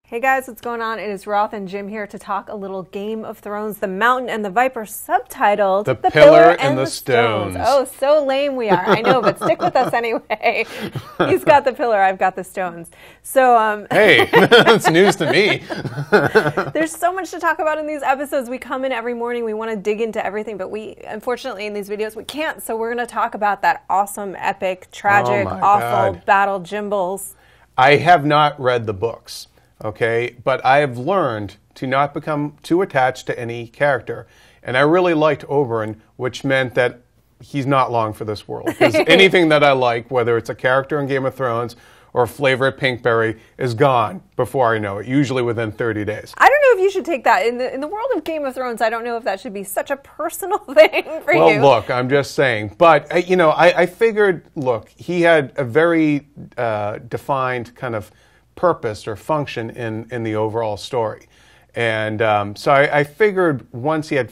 Hey guys, what's going on? It is Roth and Jim here to talk a little Game of Thrones, The Mountain and the Viper, subtitled The Pillar and the Stones. Oh, so lame we are. I know, but stick with us anyway. He's got the pillar, I've got the stones. So, hey, that's news to me. There's so much to talk about in these episodes. We come in every morning, we want to dig into everything, but we, unfortunately, in these videos, we can't. So we're going to talk about that awesome, epic, tragic, awful battle, Jimbles. I have not read the books. Okay, but I have learned to not become too attached to any character. And I really liked Oberyn, which meant that he's not long for this world. Because anything that I like, whether it's a character in Game of Thrones or a flavor at Pinkberry, is gone before I know it, usually within 30 days. I don't know if you should take that. In the world of Game of Thrones, I don't know if that should be such a personal thing for you. Well, look, I'm just saying. But, I figured, look, he had a very defined kind of purpose or function in the overall story. And so I figured once he had,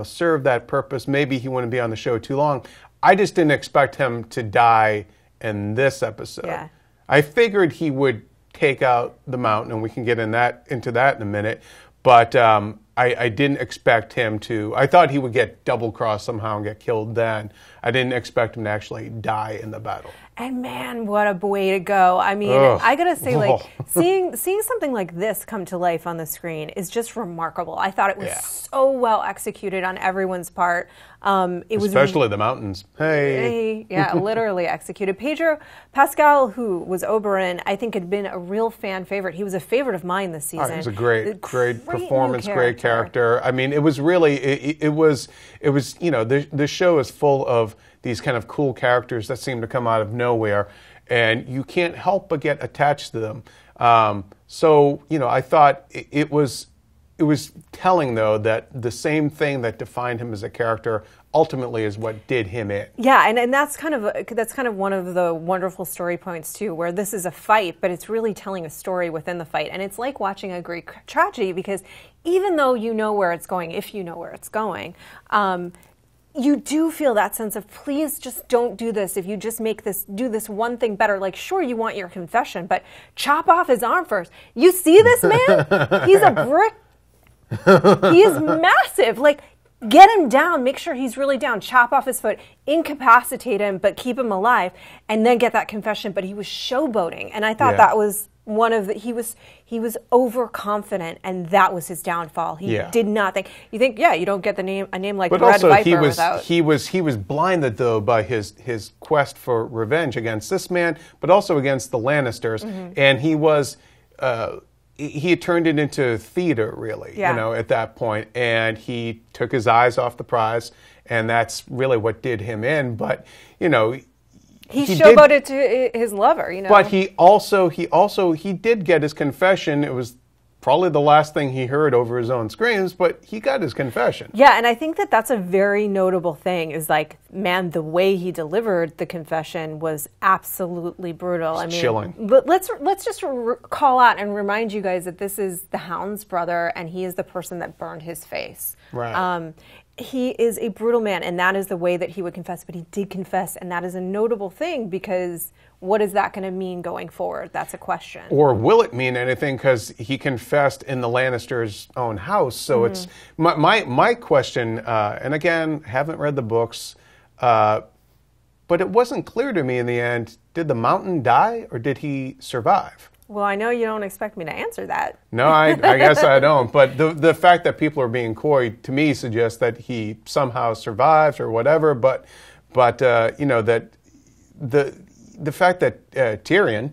served that purpose, maybe he wouldn't be on the show too long. I just didn't expect him to die in this episode. Yeah. I figured he would take out the mountain, and we can get into that in a minute. But I didn't expect him to. I thought he would get double-crossed somehow and get killed then. I didn't expect him to actually die in the battle. And man, what a way to go. I mean, I gotta say, like, seeing something like this come to life on the screen is just remarkable. I thought it was so well executed on everyone's part. Especially the mountains. Hey. Yeah, literally executed. Pedro Pascal, who was Oberyn, I think had been a real fan favorite. He was a favorite of mine this season. It was a great performance, great character. I mean, it was really, the show is full of these kind of cool characters that seem to come out of nowhere, and you can't help but get attached to them. I thought it was telling, though, that the same thing that defined him as a character ultimately is what did him in. Yeah, and that's kind of one of the wonderful story points too, where this is a fight, but it's really telling a story within the fight, and it's like watching a Greek tragedy, because even though you know where it's going, if you know where it's going, you do feel that sense of, please just don't do this. If you just do this one thing better, like, sure, you want your confession, but chop off his arm first. You see this man? He's a brick. He is massive. Like, get him down. Make sure he's really down. Chop off his foot. Incapacitate him, but keep him alive. And then get that confession. But he was showboating. And I thought that was one of the, he was overconfident, and that was his downfall. He did not think. You think, you don't get a name like but the Red also Viper without. He was blinded, though, by his quest for revenge against this man, but also against the Lannisters. And he had turned it into theater, really, at that point. And he took his eyes off the prize, and that's really what did him in. But, he showboated to his lover, But he did get his confession. It was probably the last thing he heard over his own screams, but he got his confession. Yeah, and I think that's a very notable thing, is like, man, the way he delivered the confession was absolutely brutal. It's chilling. But let's just call out and remind you guys that this is the Hound's brother, and he is the person that burned his face. Right. He is a brutal man, and that is the way that he would confess, but he did confess, and that is a notable thing, because what is that going to mean going forward? That's a question. Or will it mean anything, because he confessed in the Lannisters' own house? So it's my question, and again, haven't read the books, but it wasn't clear to me in the end, did the Mountain die, or did he survive? Well, I know you don't expect me to answer that. No, I guess I don't. But the fact that people are being coy, to me, suggests that he somehow survived or whatever. But that the fact that Tyrion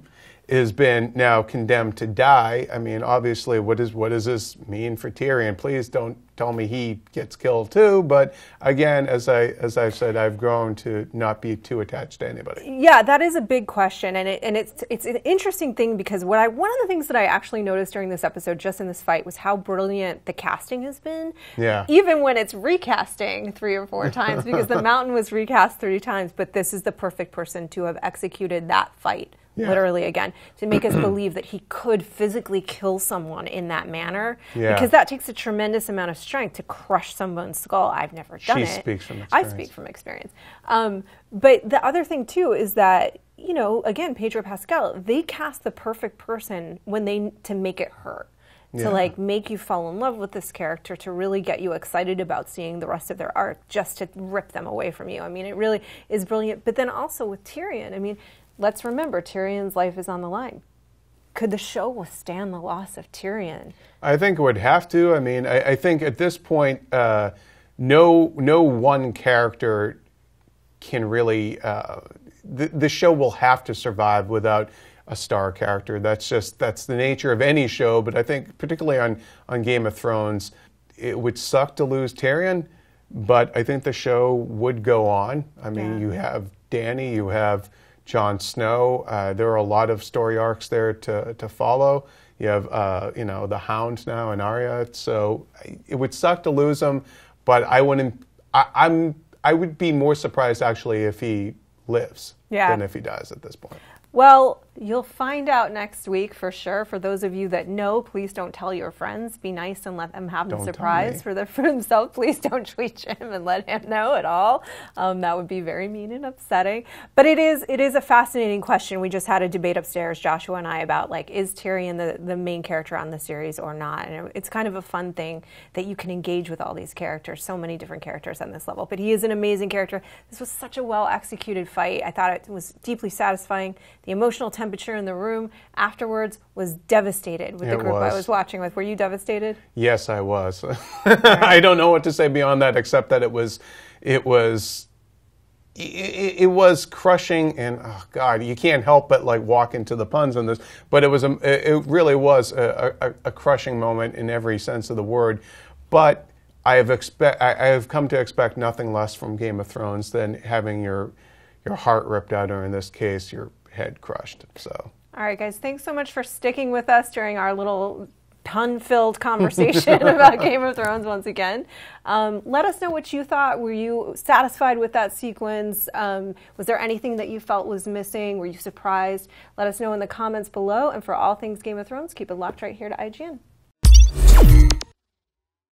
has been now condemned to die. I mean, obviously, what does this mean for Tyrion? Please don't tell me he gets killed too. But again, as I've said, I've grown to not be too attached to anybody. Yeah, that is a big question, and it's an interesting thing, because one of the things that I actually noticed during this episode, just in this fight, was how brilliant the casting has been. Yeah. Even when it's recasting 3 or 4 times, because the Mountain was recast 3 times, but this is the perfect person to have executed that fight. Literally, again, to make us believe that he could physically kill someone in that manner. Because that takes a tremendous amount of strength to crush someone's skull. I've never done it. She speaks from experience. I speak from experience. But the other thing, too, is that you know, again, Pedro Pascal, they cast the perfect person to make it hurt. To like make you fall in love with this character, to really get you excited about seeing the rest of their arc, just to rip them away from you. I mean, it really is brilliant. But then also with Tyrion, I mean, let's remember, Tyrion's life is on the line. Could the show withstand the loss of Tyrion? I think it would have to. I mean, I think at this point, no one character can really, the show will have to survive without a star character. That's the nature of any show, but I think particularly on Game of Thrones, it would suck to lose Tyrion, but I think the show would go on. I mean, you have Dany, you have Jon Snow. There are a lot of story arcs there to follow. You have, you know, the Hound now and Arya. So it would suck to lose him, but I wouldn't. I would be more surprised actually if he lives than if he dies at this point. Well, you'll find out next week for sure. For those of you that know, please don't tell your friends. Be nice and let them have the surprise for himself. Please don't tweet him and let him know at all. That would be very mean and upsetting. But it is a fascinating question. We just had a debate upstairs, Joshua and I, about like, is Tyrion the main character on the series or not? And it's kind of a fun thing that you can engage with all these characters, so many different characters on this level. But he is an amazing character. This was such a well-executed fight. I thought it was deeply satisfying. The emotional temperature in the room afterwards was devastated with the group I was watching with. Were you devastated? Yes, I was. I don't know what to say beyond that, except that it was crushing, and oh God, you can't help but like walk into the puns on this. But it really was a crushing moment in every sense of the word. But I have come to expect nothing less from Game of Thrones than having your heart ripped out, or in this case, your head crushed. So, all right, guys, thanks so much for sticking with us during our little pun-filled conversation about Game of Thrones once again. Let us know what you thought. Were you satisfied with that sequence? Was there anything that you felt was missing? Were you surprised? Let us know in the comments below. And for all things Game of Thrones, keep it locked right here to IGN.